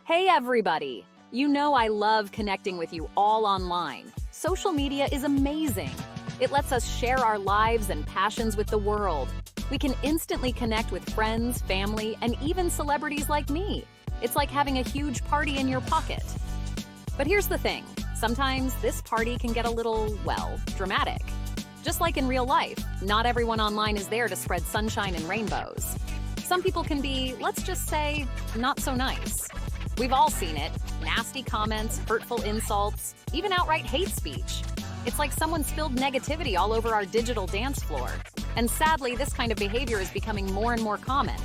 Hey everybody! You know I love connecting with you all online. Social media is amazing. It lets us share our lives and passions with the world. We can instantly connect with friends, family, and even celebrities like me. It's like having a huge party in your pocket. But here's the thing. Sometimes this party can get a little, well, dramatic. Just like in real life, not everyone online is there to spread sunshine and rainbows. Some people can be, let's just say, not so nice. We've all seen it. Nasty comments, hurtful insults, even outright hate speech. It's like someone spilled negativity all over our digital dance floor. And sadly, this kind of behavior is becoming more and more common.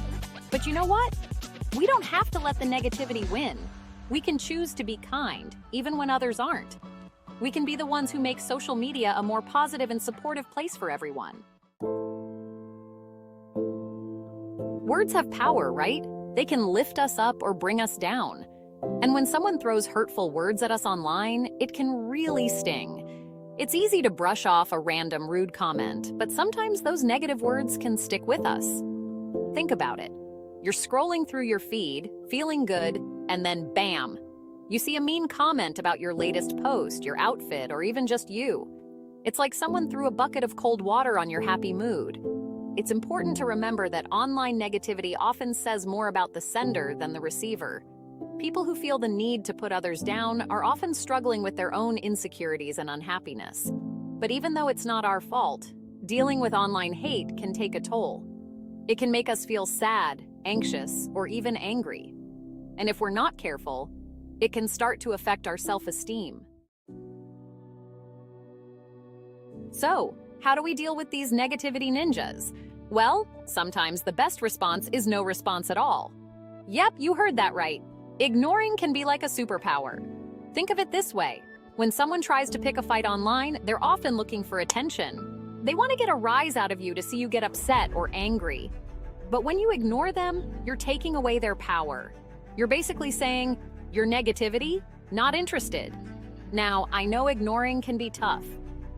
But you know what? We don't have to let the negativity win. We can choose to be kind, even when others aren't. We can be the ones who make social media a more positive and supportive place for everyone. Words have power, right? They can lift us up or bring us down. And when someone throws hurtful words at us online, it can really sting. It's easy to brush off a random rude comment, but sometimes those negative words can stick with us. Think about it. You're scrolling through your feed, feeling good, and then bam! You see a mean comment about your latest post, your outfit, or even just you. It's like someone threw a bucket of cold water on your happy mood. It's important to remember that online negativity often says more about the sender than the receiver. People who feel the need to put others down are often struggling with their own insecurities and unhappiness. But even though it's not our fault, dealing with online hate can take a toll. It can make us feel sad, anxious, or even angry. And if we're not careful, it can start to affect our self-esteem. So, how do we deal with these negativity ninjas? Well, sometimes the best response is no response at all. Yep, you heard that right. Ignoring can be like a superpower. Think of it this way. When someone tries to pick a fight online, they're often looking for attention. They want to get a rise out of you to see you get upset or angry. But when you ignore them, you're taking away their power. You're basically saying, your negativity? Not interested. Now, I know ignoring can be tough.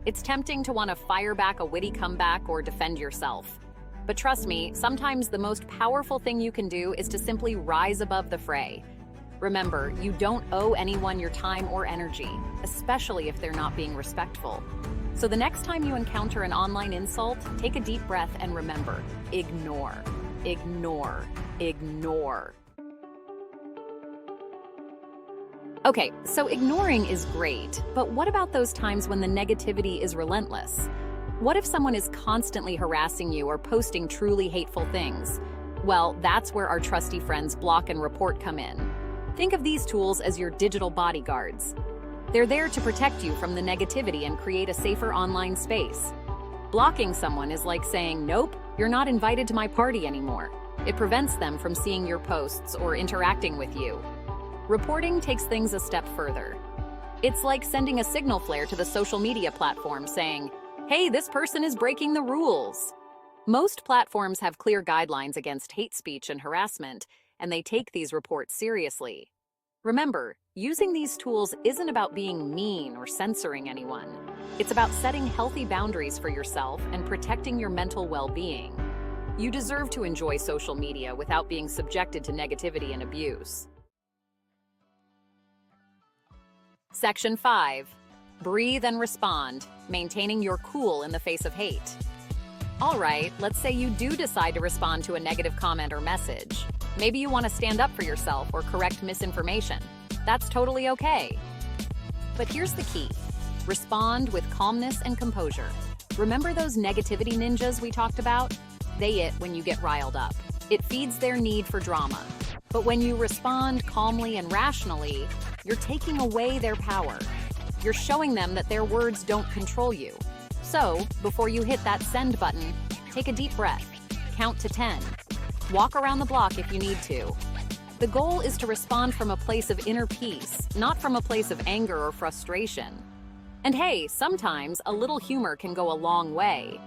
It's tempting to want to fire back a witty comeback or defend yourself. But trust me, sometimes the most powerful thing you can do is to simply rise above the fray. Remember, you don't owe anyone your time or energy, especially if they're not being respectful. So the next time you encounter an online insult, take a deep breath and remember, ignore, ignore, ignore. Okay, so ignoring is great, but what about those times when the negativity is relentless? What if someone is constantly harassing you or posting truly hateful things? Well, that's where our trusty friends Block and Report come in. Think of these tools as your digital bodyguards. They're there to protect you from the negativity and create a safer online space. Blocking someone is like saying, nope, you're not invited to my party anymore. It prevents them from seeing your posts or interacting with you. Reporting takes things a step further. It's like sending a signal flare to the social media platform saying, hey, this person is breaking the rules. Most platforms have clear guidelines against hate speech and harassment, and they take these reports seriously. Remember, using these tools isn't about being mean or censoring anyone. It's about setting healthy boundaries for yourself and protecting your mental well-being. You deserve to enjoy social media without being subjected to negativity and abuse. Section 5. Breathe and respond, maintaining your cool in the face of hate. All right, let's say you do decide to respond to a negative comment or message. Maybe you want to stand up for yourself or correct misinformation. That's totally okay. But here's the key. Respond with calmness and composure. Remember those negativity ninjas we talked about? They it when you get riled up. It feeds their need for drama. But when you respond calmly and rationally, you're taking away their power. You're showing them that their words don't control you. So, before you hit that send button, take a deep breath, count to 10. Walk around the block if you need to. The goal is to respond from a place of inner peace, not from a place of anger or frustration. And hey, sometimes a little humor can go a long way.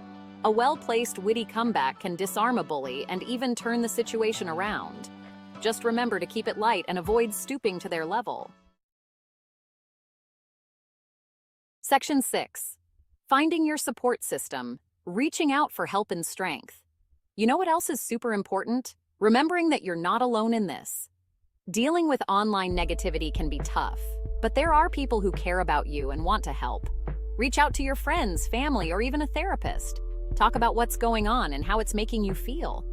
A well-placed witty comeback can disarm a bully and even turn the situation around. Just remember to keep it light and avoid stooping to their level. Section 6. Finding your support system, reaching out for help and strength. You know what else is super important? Remembering that you're not alone in this. Dealing with online negativity can be tough, but there are people who care about you and want to help. Reach out to your friends, family, or even a therapist. Talk about what's going on and how it's making you feel.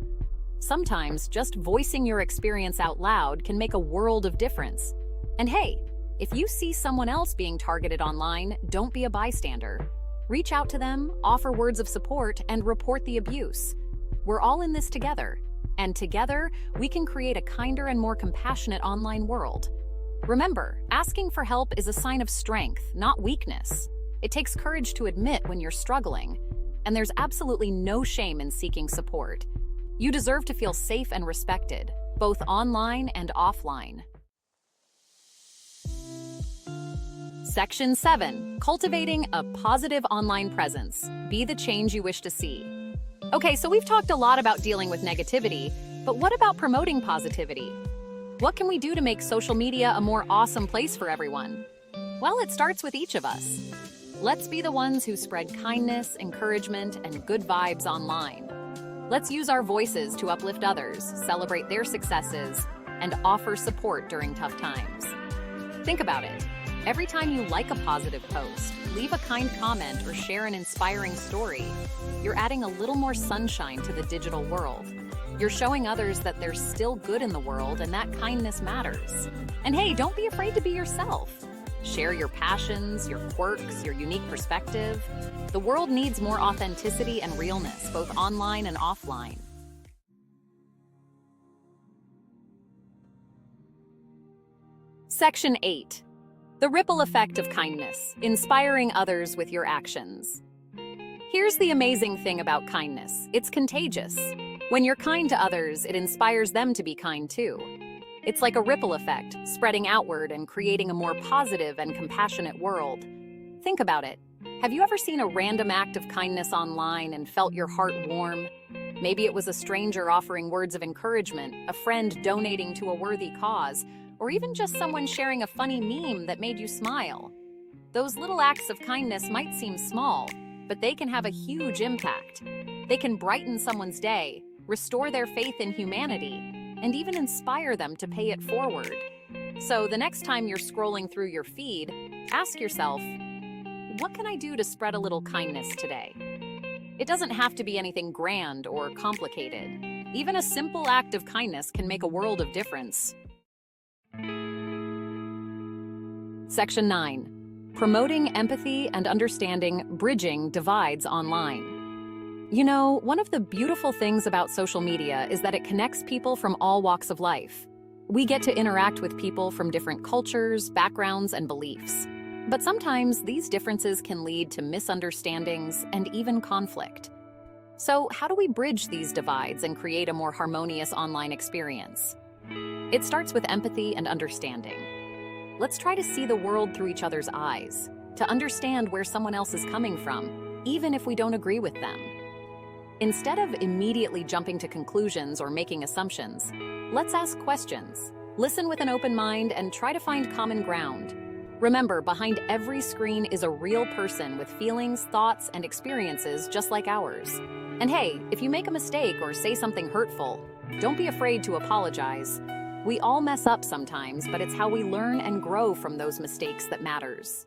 Sometimes just voicing your experience out loud can make a world of difference. And hey, if you see someone else being targeted online, don't be a bystander. Reach out to them, offer words of support, and report the abuse. We're all in this together, and together we can create a kinder and more compassionate online world. Remember, asking for help is a sign of strength, not weakness. It takes courage to admit when you're struggling, and there's absolutely no shame in seeking support. You deserve to feel safe and respected, both online and offline. Section 7. Cultivating a positive online presence. Be the change you wish to see. Okay, so we've talked a lot about dealing with negativity, but what about promoting positivity? What can we do to make social media a more awesome place for everyone? Well, it starts with each of us. Let's be the ones who spread kindness, encouragement, and good vibes online. Let's use our voices to uplift others, celebrate their successes, and offer support during tough times. Think about it. Every time you like a positive post, leave a kind comment, or share an inspiring story, you're adding a little more sunshine to the digital world. You're showing others that there's still good in the world and that kindness matters. And hey, don't be afraid to be yourself. Share your passions, your quirks, your unique perspective. The world needs more authenticity and realness, both online and offline. Section 8. The ripple effect of kindness, inspiring others with your actions. Here's the amazing thing about kindness. It's contagious. When you're kind to others, it inspires them to be kind too. It's like a ripple effect, spreading outward and creating a more positive and compassionate world. Think about it. Have you ever seen a random act of kindness online and felt your heart warm? Maybe it was a stranger offering words of encouragement, a friend donating to a worthy cause, or even just someone sharing a funny meme that made you smile. Those little acts of kindness might seem small, but they can have a huge impact. They can brighten someone's day, restore their faith in humanity, and even inspire them to pay it forward. So the next time you're scrolling through your feed, ask yourself, what can I do to spread a little kindness today? It doesn't have to be anything grand or complicated. Even a simple act of kindness can make a world of difference. Section 9. Promoting empathy and understanding, bridging divides online. You know, one of the beautiful things about social media is that it connects people from all walks of life. We get to interact with people from different cultures, backgrounds, and beliefs. But sometimes these differences can lead to misunderstandings and even conflict. So how do we bridge these divides and create a more harmonious online experience? It starts with empathy and understanding. Let's try to see the world through each other's eyes, to understand where someone else is coming from, even if we don't agree with them. Instead of immediately jumping to conclusions or making assumptions, let's ask questions, listen with an open mind, and try to find common ground. Remember, behind every screen is a real person with feelings, thoughts, and experiences just like ours. And hey, if you make a mistake or say something hurtful, don't be afraid to apologize. We all mess up sometimes, but it's how we learn and grow from those mistakes that matters.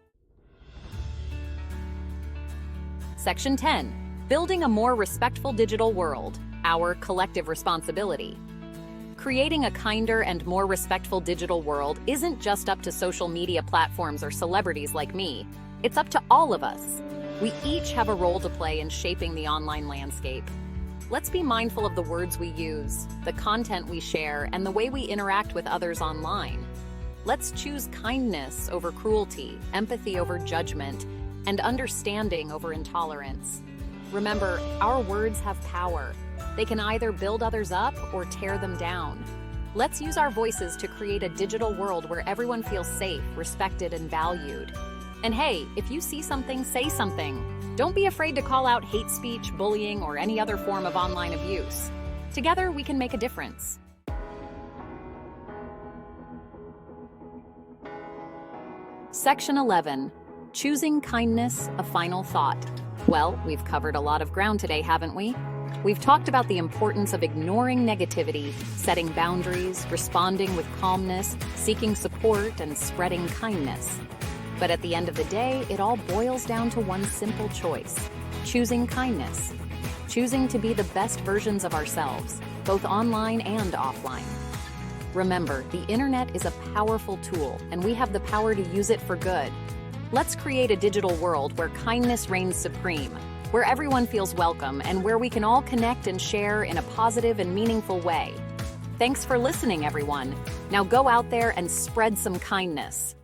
Section 10. Building a more respectful digital world, our collective responsibility. Creating a kinder and more respectful digital world isn't just up to social media platforms or celebrities like me. It's up to all of us. We each have a role to play in shaping the online landscape. Let's be mindful of the words we use, the content we share, and the way we interact with others online. Let's choose kindness over cruelty, empathy over judgment, and understanding over intolerance. Remember, our words have power. They can either build others up or tear them down. Let's use our voices to create a digital world where everyone feels safe, respected, and valued. And hey, if you see something, say something. Don't be afraid to call out hate speech, bullying, or any other form of online abuse. Together, we can make a difference. Section 11. Choosing kindness, a final thought. Well, we've covered a lot of ground today, haven't we? We've talked about the importance of ignoring negativity, setting boundaries, responding with calmness, seeking support, and spreading kindness. But at the end of the day, it all boils down to one simple choice: choosing kindness. Choosing to be the best versions of ourselves, both online and offline. Remember, the internet is a powerful tool, and we have the power to use it for good. Let's create a digital world where kindness reigns supreme, where everyone feels welcome, and where we can all connect and share in a positive and meaningful way. Thanks for listening, everyone. Now go out there and spread some kindness.